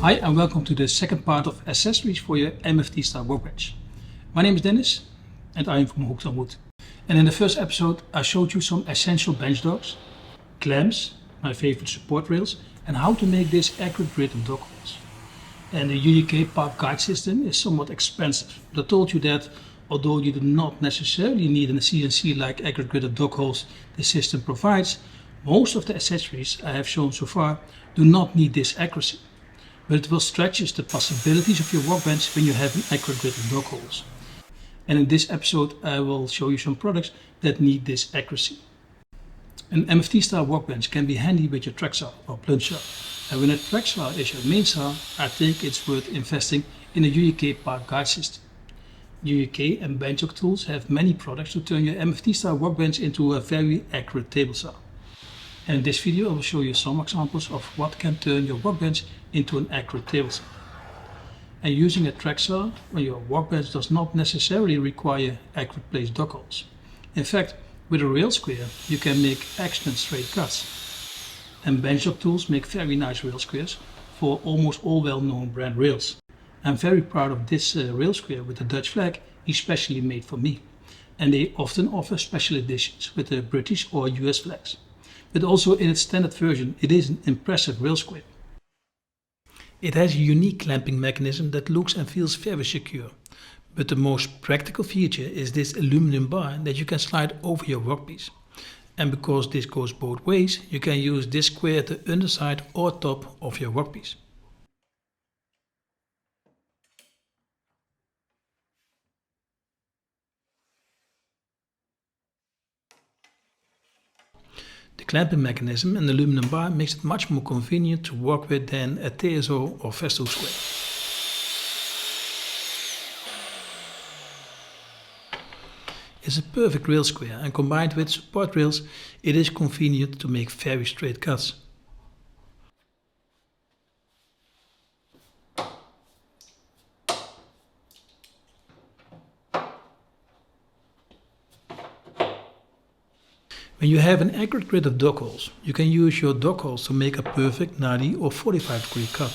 Hi and welcome to the second part of accessories for your MFT-style workbench. My name is Dennis and I am from Hongdui. And in the first episode I showed you some essential bench dogs, clamps, my favorite support rails, and how to make this accurate grid of dog holes. And the UJK Parf guide system is somewhat expensive, but I told you that although you do not necessarily need a CNC-like accurate grid of dog holes the system provides, most of the accessories I have shown so far do not need this accuracy. But it will stretch the possibilities of your workbench when you have an accurate grid of dog holes. And in this episode I will show you some products that need this accuracy. An MFT-style workbench can be handy with your track saw or plunge saw. And when a track saw is your main saw, I think it's worth investing in a UJK Parf guide system. UJK and BenchDog Tools have many products to turn your MFT-style workbench into a very accurate table saw. And in this video I will show you some examples of what can turn your workbench into an accurate table saw. And using a track saw when your workbench does not necessarily require accurate placed dog holes. In fact, with a rail square you can make excellent straight cuts. And BenchDog Tools make very nice rail squares for almost all well-known brand rails. I'm very proud of this rail square with the Dutch flag, especially made for me. And they often offer special editions with the British or US flags. But also in its standard version it is an impressive rail square. It has a unique clamping mechanism that looks and feels very secure. But the most practical feature is this aluminum bar that you can slide over your workpiece. And because this goes both ways, you can use this square at the underside or top of your workpiece. The clamping mechanism and the aluminum bar makes it much more convenient to work with than a TSO or Festool square. It's a perfect rail square, and combined with support rails it is convenient to make very straight cuts. When you have an accurate grid of dog holes, you can use your dog holes to make a perfect 90 or 45 degree cut.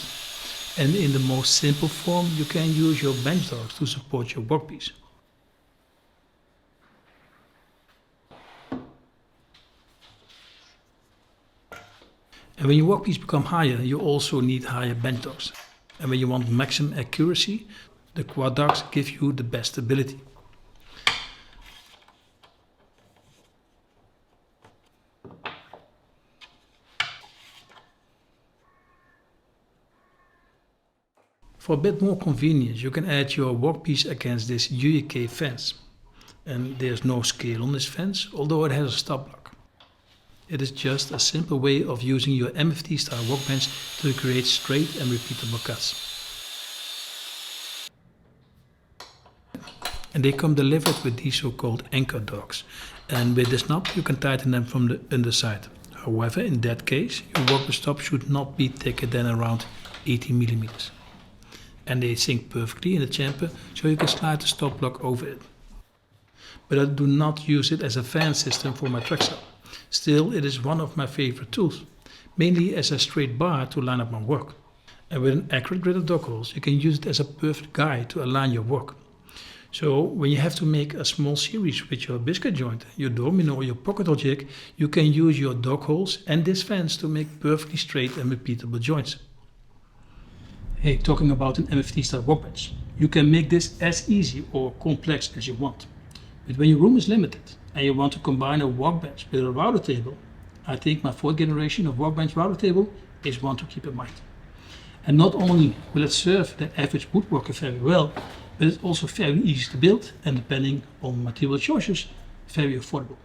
And in the most simple form you can use your bench dogs to support your workpiece. And when your workpiece becomes higher, you also need higher bench dogs. And when you want maximum accuracy, the quad dogs give you the best stability. For a bit more convenience, you can add your workpiece against this UJK Fence. And there's no scale on this fence, although it has a stop block. It is just a simple way of using your MFT-style workbench to create straight and repeatable cuts. And they come delivered with these so-called anchor dogs. And with this knob you can tighten them from the underside. However, in that case, your workbench stop should not be thicker than around 80 mm. And they sink perfectly in the chamfer, so you can slide the stop block over it. But I do not use it as a fan system for my track saw. Still, it is one of my favorite tools, mainly as a straight bar to line up my work. And with an accurate grid of dog holes, you can use it as a perfect guide to align your work. So when you have to make a small series with your biscuit joint, your domino or your pocket hole jig, you can use your dog holes and this fence to make perfectly straight and repeatable joints. Hey, talking about an MFT-style workbench, you can make this as easy or complex as you want. But when your room is limited and you want to combine a workbench with a router table, I think my 4th generation of workbench router table is one to keep in mind. And not only will it serve the average woodworker very well, but it's also very easy to build and, depending on material choices, very affordable.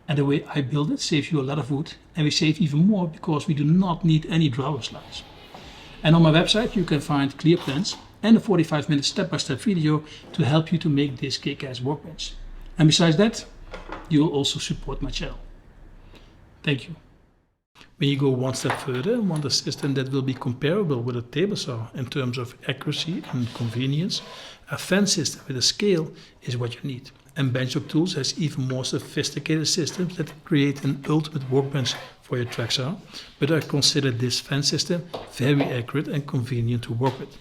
And the way I build it saves you a lot of wood, and we save even more because we do not need any drawer slides. And on my website you can find clear plans and a 45-minute step-by-step video to help you to make this kick-ass workbench. And besides that, you will also support my channel. Thank you. When you go one step further and want a system that will be comparable with a table saw in terms of accuracy and convenience, a fence system with a scale is what you need. And BenchDog Tools has even more sophisticated systems that create an ultimate workbench for your track saw, but I consider this fence system very accurate and convenient to work with.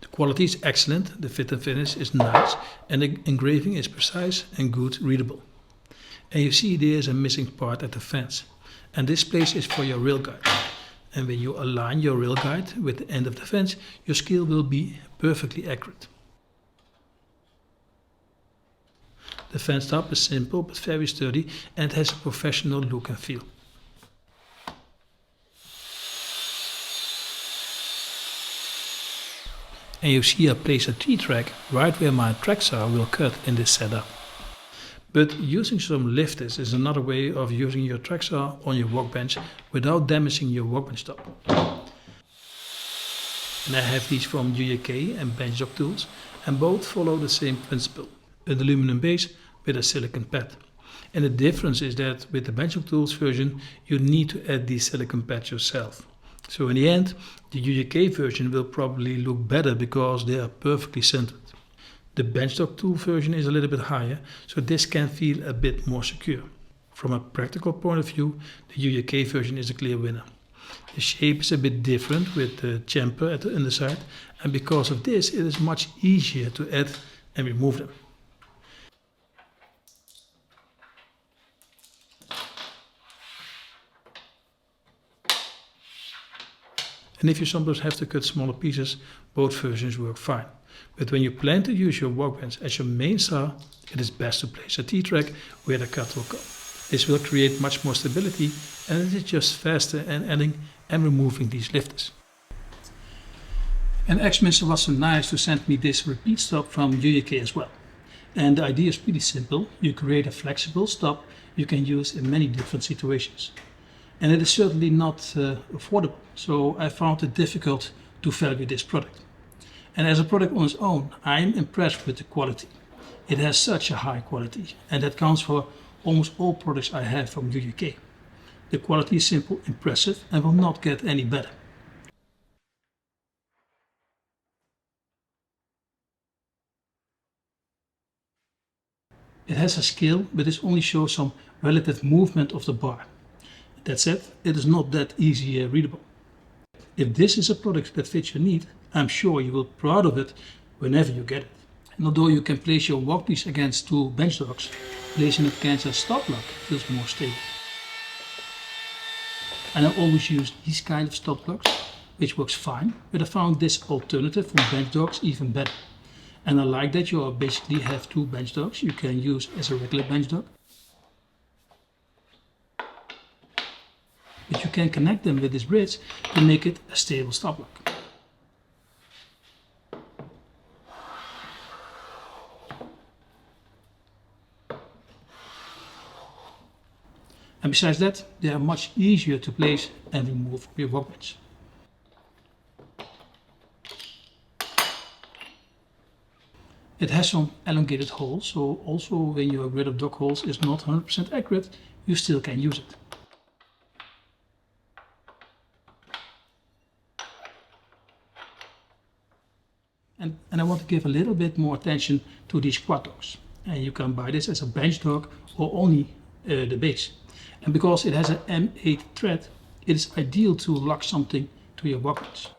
The quality is excellent, the fit and finish is nice, and the engraving is precise and good readable. And you see there is a missing part at the fence, and this place is for your rail guide. And when you align your rail guide with the end of the fence, your scale will be perfectly accurate. The fence top is simple but very sturdy and has a professional look and feel. And you see I place a T-track right where my track saw will cut in this setup. But using some lifters is another way of using your track saw on your workbench without damaging your workbench top. And I have these from UJK and BenchDog Tools, and both follow the same principle. An aluminum base with a silicon pad. And the difference is that with the BenchDog Tools version you need to add these silicon pads yourself. So in the end the UJK version will probably look better because they are perfectly centered. The BenchDog Tool version is a little bit higher, so this can feel a bit more secure. From a practical point of view, the UJK version is a clear winner. The shape is a bit different with the chamfer at the underside, and because of this it is much easier to add and remove them. And if you sometimes have to cut smaller pieces, both versions work fine. But when you plan to use your workbench as your main saw, it is best to place a T-track where the cut will go. This will create much more stability and it is just faster in adding and removing these lifters. And Axminster was so nice to send me this repeat stop from UJK as well. And the idea is pretty simple. You create a flexible stop you can use in many different situations. And it is certainly not affordable, so I found it difficult to value this product. And as a product on its own, I am impressed with the quality. It has such a high quality, and that counts for almost all products I have from UJK. The quality is simple, impressive, and will not get any better. It has a scale, but this only shows some relative movement of the bar. That said, it is not that easy readable. If this is a product that fits your need, I'm sure you will be proud of it whenever you get it. And although you can place your workpiece against two BenchDogs, placing it against a stop block feels more stable. And I always use these kind of stop blocks, which works fine, but I found this alternative from BenchDogs even better. And I like that you basically have two BenchDogs you can use as a regular BenchDog. But you can connect them with this bridge to make it a stable stop block. And besides that, they are much easier to place and remove from your workbench. It has some elongated holes, so also when your grid of dog holes is not 100% accurate, you still can use it. And I want to give a little bit more attention to these quad dogs. And you can buy this as a BenchDog or only the base. And because it has an M8 thread, it is ideal to lock something to your workbench.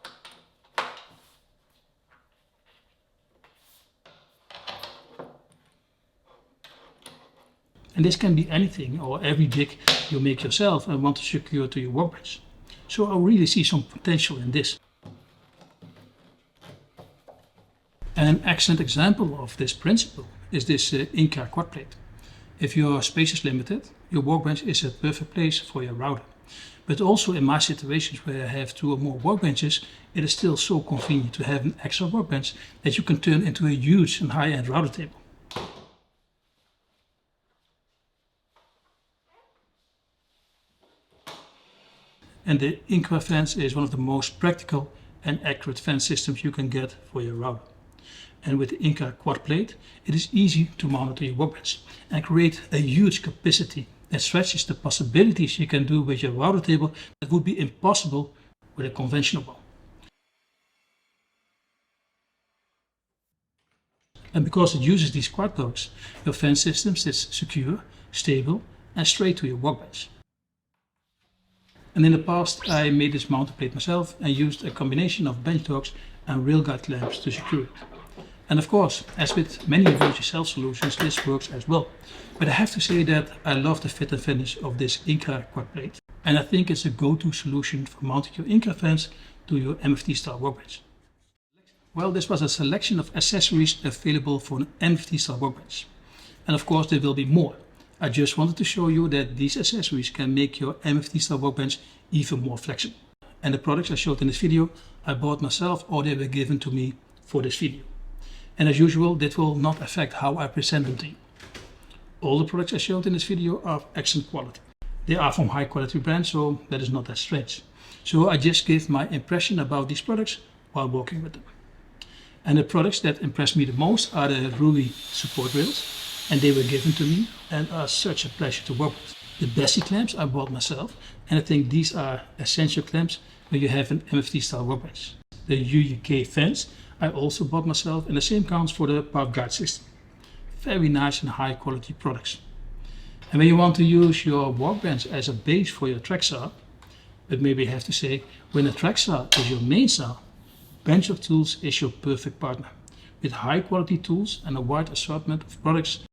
And this can be anything or every dig you make yourself and want to secure to your workbench. So I really see some potential in this. And an excellent example of this principle is this Inca quad plate. If your space is limited, your workbench is a perfect place for your router. But also in my situations where I have two or more workbenches, it is still so convenient to have an extra workbench that you can turn into a huge and high-end router table. And the Inca Fence is one of the most practical and accurate fence systems you can get for your router. And with the Inca quad plate, it is easy to mount it to your workbench and create a huge capacity that stretches the possibilities you can do with your router table that would be impossible with a conventional one. And because it uses these quad blocks, your fence system sits secure, stable and straight to your workbench. And in the past I made this mounting plate myself and used a combination of BenchDogs and railguide clamps to secure it. And of course, as with many do-it-yourself solutions, this works as well. But I have to say that I love the fit and finish of this Inca quad plate. And I think it's a go-to solution for mounting your Inca fence to your MFT-style workbench. Well, this was a selection of accessories available for an MFT-style workbench. And of course there will be more. I just wanted to show you that these accessories can make your MFT-style workbench even more flexible. And the products I showed in this video, I bought myself or they were given to me for this video. And as usual, that will not affect how I present them to you. All the products I showed in this video are of excellent quality. They are from high quality brands, so that is not that strange. So I just give my impression about these products while working with them. And the products that impressed me the most are the Ruwi support rails, and they were given to me and are such a pleasure to work with. The Bessie clamps I bought myself, and I think these are essential clamps when you have an MFT-style workbench. The UJK Fence I also bought myself, and the same counts for the Parf guide system. Very nice and high quality products. And when you want to use your workbench as a base for your track saw, but maybe I have to say, when a track saw is your main saw, BenchDog Tools is your perfect partner, with high quality tools and a wide assortment of products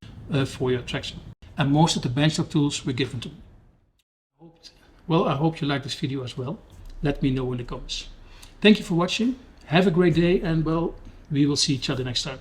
for your track saw. And most of the BenchDog tools were given to me. Well, I hope you liked this video as well. Let me know in the comments. Thank you for watching. Have a great day, and well, we will see each other next time.